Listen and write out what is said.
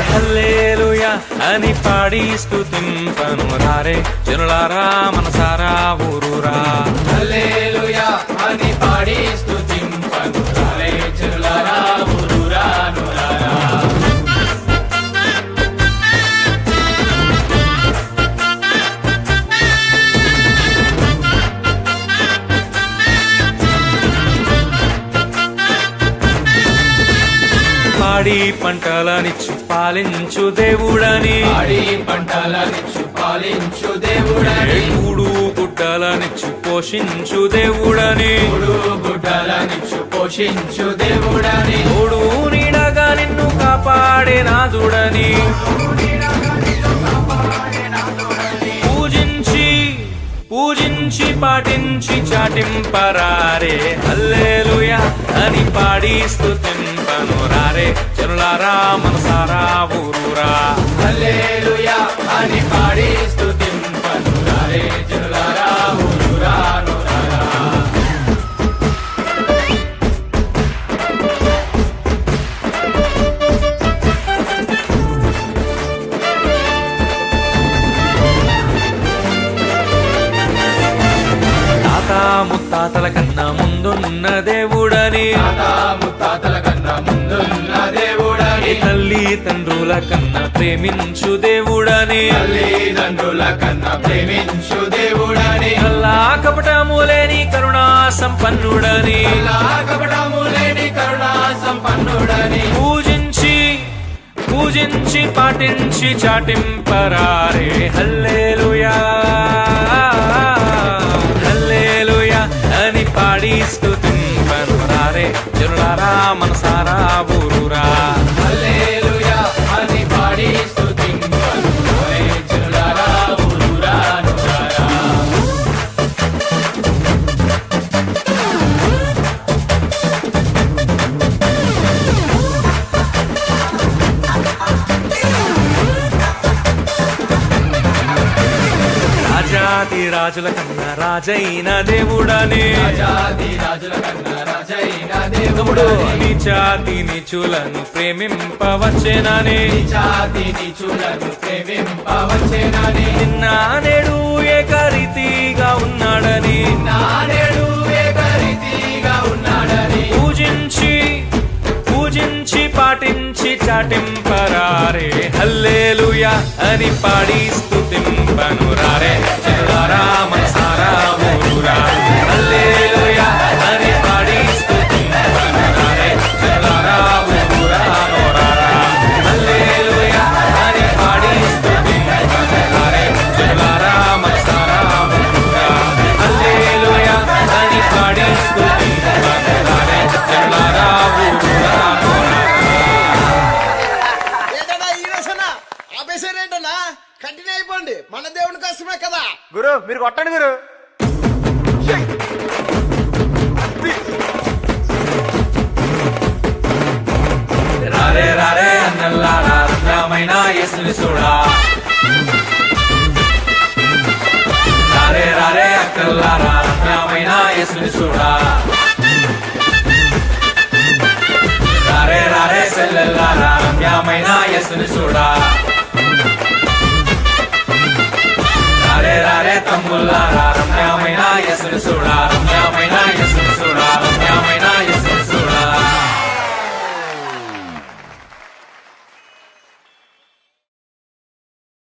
హల్లెలూయా అని పాడి స్తుతింపను రారే జనులారా మనసారా ఊరూరా. హల్లెలూయా అని పాడి స్తుతింపను రారే జనులారా ఊరూరా నూరారా. పాడి పంటలనిచ్చు పాలించు దేవుడని, పాడి పంటలనిచ్చు పాలించు దేవుడని, కూడు గుడ్డలనిచ్చు పోషించు దేవుడని, కూడు గుడ్డలనిచ్చు పోషించు దేవుడని, తోడు నీడగా నిన్ను కాపాడే నాదుడని పూజించి పాటించి చాటింపరారే. హల్లెలూయా అని పాడి స్తుతింపను రారే జనులారా మనసారా ఊరూరా. హల్లెలూయా అని పాడి స్తుతింపను రారే జనులారా ఊరూరా నూరారా. ముత్తాతల కన్నా ముందున్న దేవుడని, ముత్తాతల కన్నా ముందున్న దేవుడని, తల్లి తండ్రుల కన్నా ప్రేమించు దేవుడని, తల్లిదండ్రుల కన్నా ప్రేమించు దేవుడని, అల్లా కపటములేని కరుణా సంపన్నుడని, కపటములేని కరుణా సంపన్నుడని, పూజించి పాటించి చాటింపరారే. హల్లెలూయా అని పాడి స్తుతింపను రారే జనులారా మనసారా ఊరూరా. హల్లెలూయా అని పాడి స్తుతింపను రారే జనులారా ఊరూరా నూరారా. రాజాది రాజుల కన్నా రాజైన దేవుడని, రాజుల కన్నా రాజైన తమ్ముడు దేవుడని, నీచాతి నీచులను ప్రేమింపవచ్చేనని, జాతి నీచులను ప్రేమింపవచ్చేనని, నిన్న నేడు ఏకరీతిగా ఉన్నాడని, నానేడు ఏకరీతిగా ఉన్నాడని, పూజించి పాటించి చాటింపరారే. హల్లెలూయా అని పాడి స్తుతింపను రారే జనులారా మనసారా ఊరూరా. హల్లెలూయా అని పాడి స్తుతింపను రారే జనులారా ఊరూరా నూరారా. హల్లెలూయా అని పాడి స్తుతింపను రారే జనులారా మనసారా ఊరూరా. హల్లెలూయా అని పాడి స్తుతింపను రారే జనులారా ఊరూరా నూరారా. ఆపేసారేంటన్నా, కంటిన్యూ అయిపోండి, మన దేవుని కోసమే కదా. గురు మీరు కొట్టండి గురు. రారే రారే అన్నల్లారా రమ్యమైన యేసుని చూడా. రారే రారే అక్కల్లారా రమ్యమైన యేసుని చూడా. రారే రారే సెల్లెల్లారా రమ్యమైన యేసుని చూడా. రారే రారే తమ్ముల్లారా రమ్యమైన యేసుని చూడా.